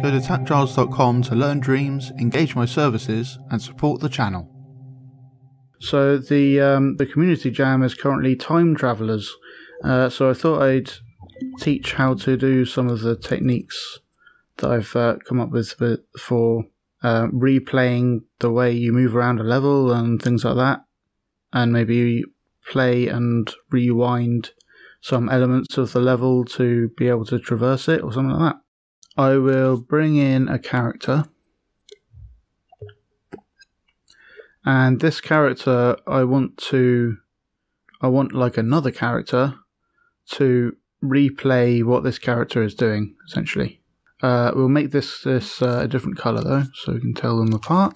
Go to TAPgiles.com to learn dreams, engage my services, and support the channel. So the community jam is currently time travelers. So I thought I'd teach how to do some of the techniques that I've come up with for replaying the way you move around a level and things like that, and maybe play and rewind some elements of the level to be able to traverse it or something like that. I will bring in a character, and this character I want like another character to replay what this character is doing, essentially. We'll make this a different colour though, so we can tell them apart.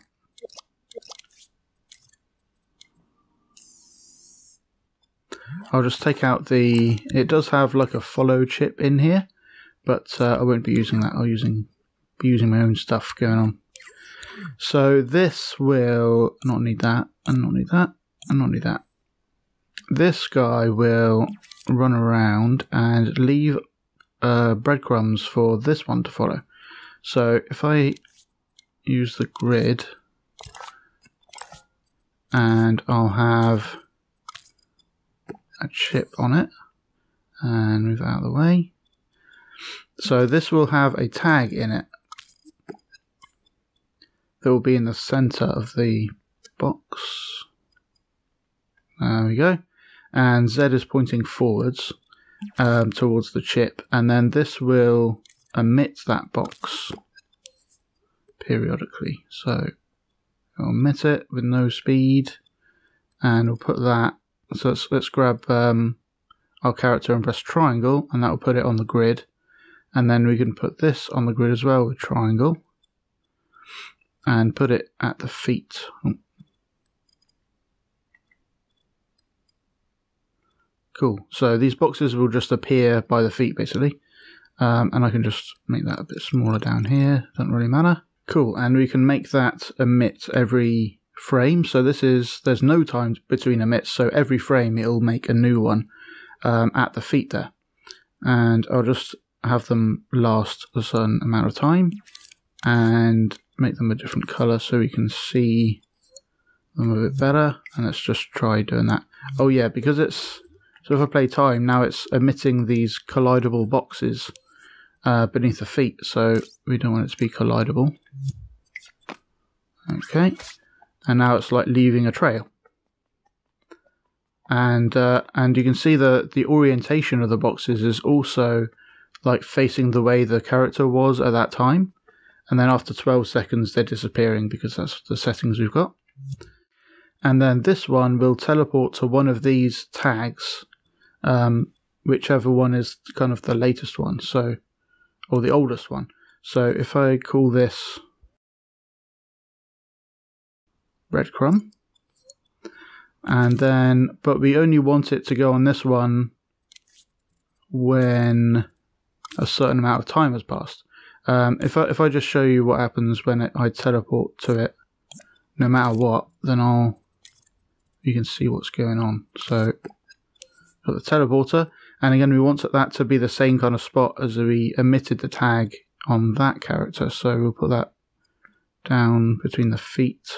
I'll just take out it does have like a follow chip in here, but I won't be using that. I'll be using my own stuff going on. So this will not need that, and not need that, and not need that. This guy will run around and leave breadcrumbs for this one to follow. So if I use the grid, and I'll have a chip on it, and move it out of the way. So this will have a tag in it that will be in the center of the box. There we go. And Z is pointing forwards towards the chip, and then this will emit that box periodically. So we'll emit it with no speed, and we'll put that. So let's grab our character and press triangle, and that will put it on the grid. And then we can put this on the grid as well with triangle, and put it at the feet. Cool. So these boxes will just appear by the feet basically, and I can just make that a bit smaller down here. Doesn't really matter. Cool. And we can make that emit every frame. So there's no time between emits. So every frame it'll make a new one at the feet there, and I'll just have them last a certain amount of time and make them a different color so we can see them a bit better. And let's just try doing that. Oh yeah, because so if I play time now, it's emitting these collidable boxes beneath the feet, so we don't want it to be collidable. Okay, and now it's like leaving a trail. And you can see the orientation of the boxes is also like facing the way the character was at that time, and then after 12 seconds they're disappearing because that's the settings we've got. And then this one will teleport to one of these tags, whichever one is kind of the latest one, so, or the oldest one. So if I call this breadcrumb, and then, but we only want it to go on this one when a certain amount of time has passed. If I just show you what happens when I teleport to it, no matter what, then you can see what's going on. So got the teleporter, and again we want that to be the same kind of spot as we emitted the tag on that character. So we'll put that down between the feet.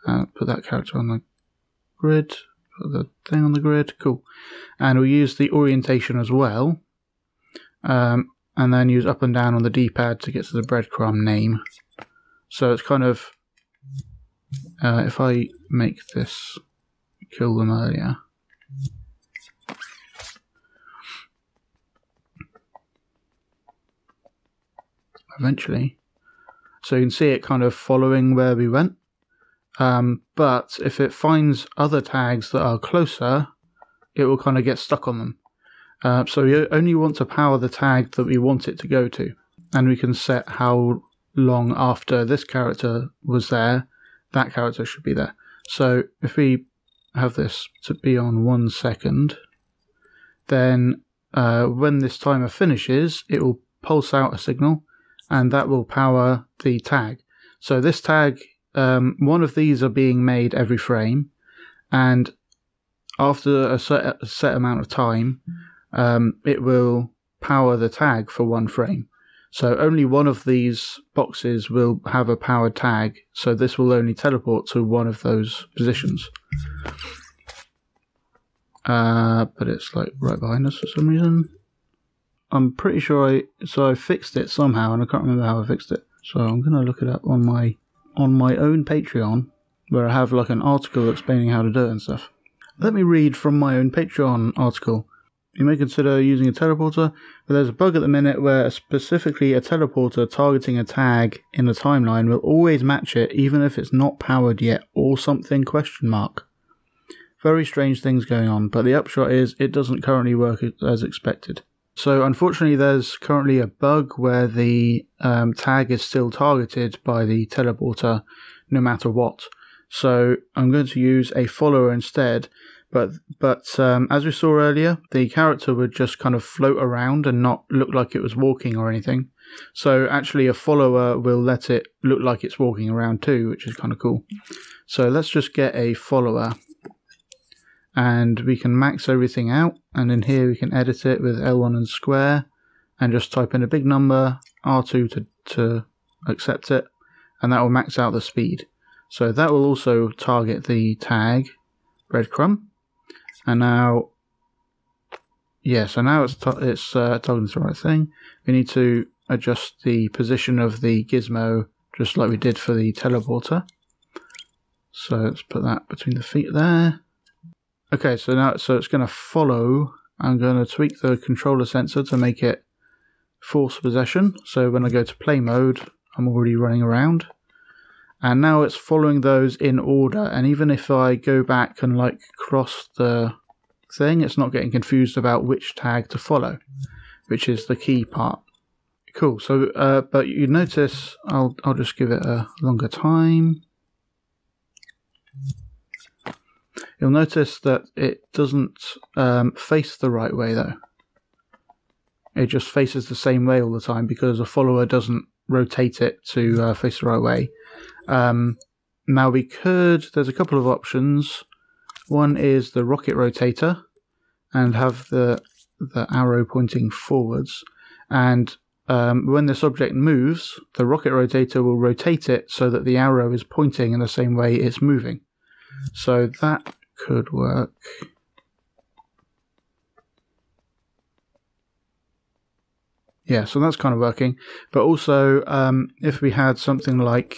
Put that character on the grid. Put the thing on the grid. Cool. And we'll use the orientation as well. And then use up and down on the D-pad to get to the breadcrumb name. So it's kind of, if I make this kill them earlier. Eventually. So you can see it kind of following where we went. But if it finds other tags that are closer, it will kind of get stuck on them. So we only want to power the tag that we want it to go to. And we can set how long after this character was there, that character should be there. So if we have this to be on 1 second, then when this timer finishes, it will pulse out a signal, and that will power the tag. So this tag, one of these are being made every frame, and after a set amount of time, it will power the tag for 1 frame. So only one of these boxes will have a powered tag, so this will only teleport to one of those positions. But it's like right behind us for some reason. I'm pretty sure I fixed it somehow, and I can't remember how I fixed it. So I'm gonna look it up on my own Patreon, where I have like an article explaining how to do it and stuff. Let me read from my own Patreon article. You may consider using a teleporter, but there's a bug at the minute where specifically a teleporter targeting a tag in the timeline will always match it even if it's not powered yet or something ? Very strange things going on, but the upshot is it doesn't currently work as expected. So unfortunately there's currently a bug where the tag is still targeted by the teleporter no matter what. So I'm going to use a follower instead. But as we saw earlier, the character would just kind of float around and not look like it was walking or anything. So actually a follower will let it look like it's walking around too, which is kind of cool. So let's just get a follower. And we can max everything out. And in here we can edit it with L1 and square. And just type in a big number, R2 to accept it. And that will max out the speed. So that will also target the tag, breadcrumb. And now, yeah, so now it's targeting the right thing. We need to adjust the position of the gizmo just like we did for the teleporter. So let's put that between the feet there. Okay, so now it's going to follow. I'm going to tweak the controller sensor to make it force possession. So when I go to play mode, I'm already running around. And now it's following those in order, and even if I go back and like cross the thing, it's not getting confused about which tag to follow, which is the key part. Cool. So, but you notice, I'll just give it a longer time. You'll notice that it doesn't face the right way though. It just faces the same way all the time because a follower doesn't rotate it to face the right way. Now there's a couple of options. One is the rocket rotator and have the arrow pointing forwards, and when this object moves, the rocket rotator will rotate it so that the arrow is pointing in the same way it's moving. So that could work. Yeah, so that's kind of working. But also, if we had something like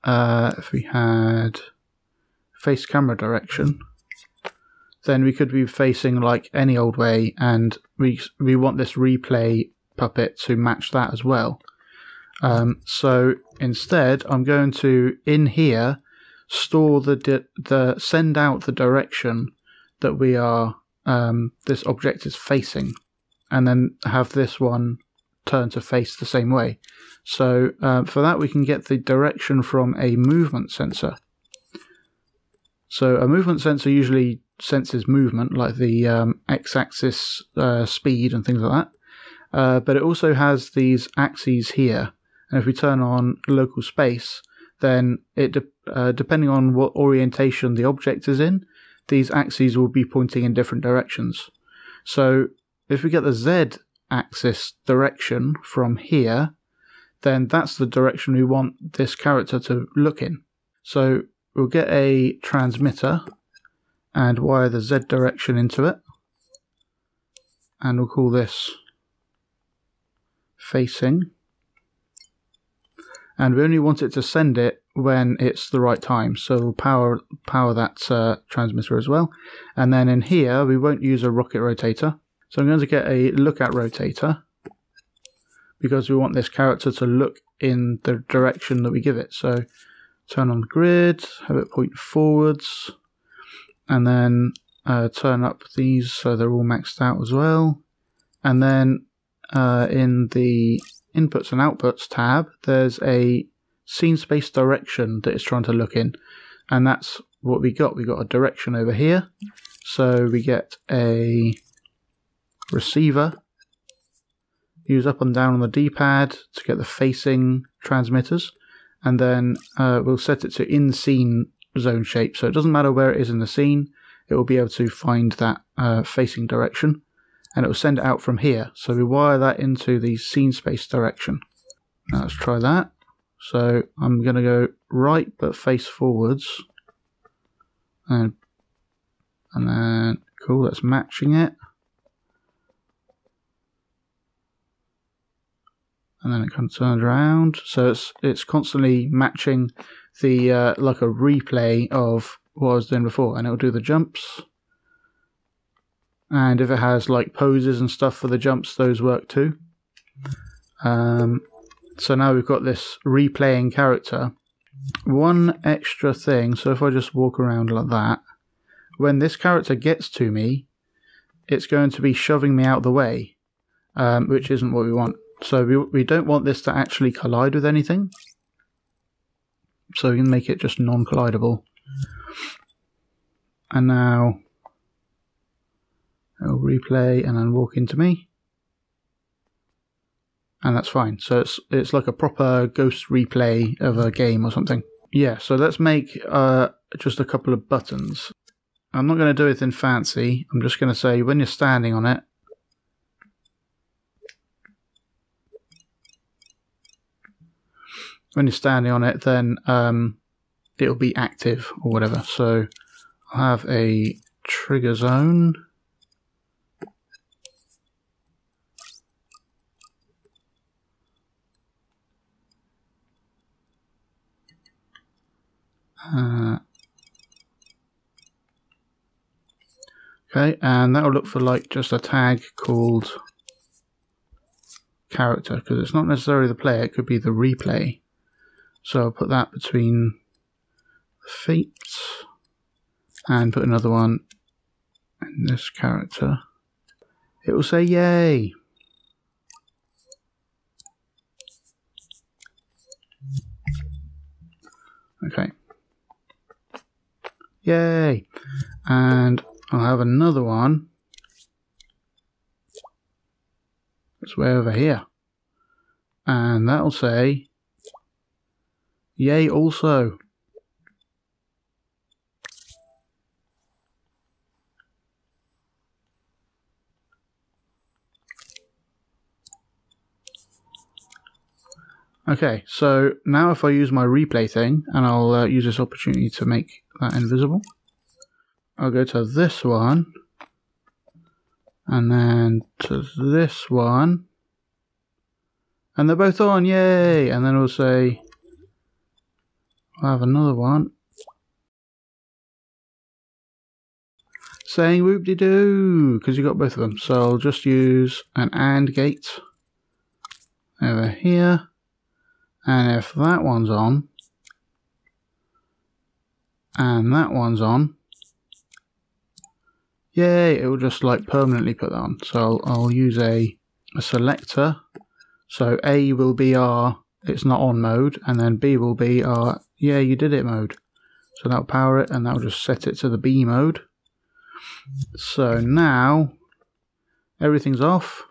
if we had face camera direction, then we could be facing like any old way, and we want this replay puppet to match that as well. So instead, I'm going to, in here, store send out the direction that we are this object is facing, and then have this one turn to face the same way. So for that we can get the direction from a movement sensor. So a movement sensor usually senses movement, like the x-axis speed and things like that. But it also has these axes here. And if we turn on local space, then it depending on what orientation the object is in, these axes will be pointing in different directions. So if we get the z-axis direction from here, then that's the direction we want this character to look in. So we'll get a transmitter and wire the z direction into it, and we'll call this facing, and we only want it to send it when it's the right time, so we'll power that transmitter as well. And then in here we won't use a rocket rotator, so I'm going to get a look at rotator because we want this character to look in the direction that we give it. So turn on the grid, have it point forwards, and then turn up these so they're all maxed out as well. And then in the inputs and outputs tab, there's a scene space direction that it's trying to look in, and that's what we got. We got a direction over here, so we get a receiver. Use up and down on the D-pad to get the facing transmitters, and then we'll set it to in-scene zone shape, so it doesn't matter where it is in the scene, it will be able to find that facing direction. and it will send it out from here. So we wire that into the scene space direction. Now let's try that. So I'm going to go right but face forwards, and then cool, that's matching it. And then it kind of turns around, so it's constantly matching the like a replay of what I was doing before, and it'll do the jumps. And if it has like poses and stuff for the jumps, those work too. So now we've got this replaying character. One extra thing, so if I just walk around like that, when this character gets to me, it's going to be shoving me out the way, which isn't what we want. So we don't want this to actually collide with anything. So we can make it just non-collidable. And now it'll replay and then walk into me. And that's fine. So it's like a proper ghost replay of a game or something. Yeah, so let's make just a couple of buttons. I'm not going to do anything fancy. I'm just going to say when you're standing on it, then it'll be active or whatever. So I'll have a trigger zone. Okay, and that will look for like just a tag called character, because it's not necessarily the player, it could be the replay. So I'll put that between the feet and put another one in this character. It will say yay. Okay. Yay. And I'll have another one that's way over here. And that'll say yay also. Okay, so now if I use my replay thing, and I'll use this opportunity to make that invisible, I'll go to this one, and then to this one, and they're both on, yay! And then we'll say, I'll have another one saying whoop-de-doo, because you got both of them. So I'll just use an AND gate over here. And if that one's on, and that one's on, yay, it will just like permanently put that on. So I'll use a selector. So A will be our it's not on mode, and then B will be our yeah, you did it mode. So that'll power it, and that'll just set it to the B mode. So now everything's off.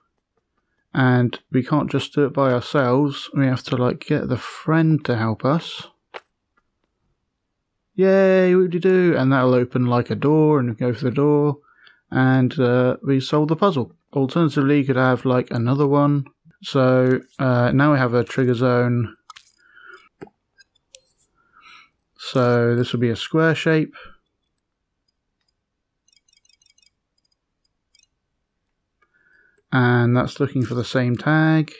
And we can't just do it by ourselves. We have to like get the friend to help us. Yay, what do you do? And that'll open like a door, and we go for the door, and we solve the puzzle. Alternatively, you could have like another one. So now we have a trigger zone. So this will be a square shape. And that's looking for the same tag,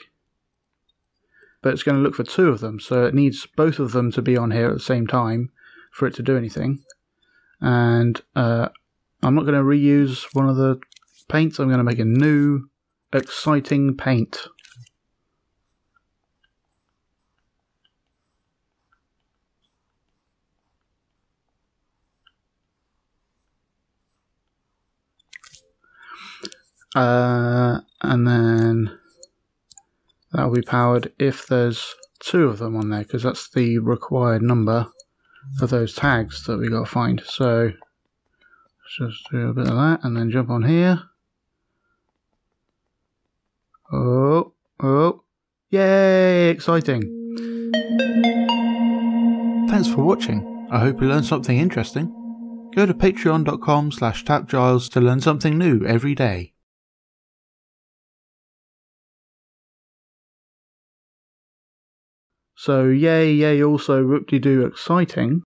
but it's going to look for two of them, so it needs both of them to be on here at the same time for it to do anything. And I'm not going to reuse one of the paints. I'm going to make a new exciting paint. And then that will be powered if there's two of them on there, because that's the required number of those tags that we got to find. So let's just do a bit of that and then jump on here. Oh, yay, exciting. Thanks for watching. I hope you learned something interesting. Go to patreon.com/TAPgiles to learn something new every day. So yay, also whoop-de-doo exciting.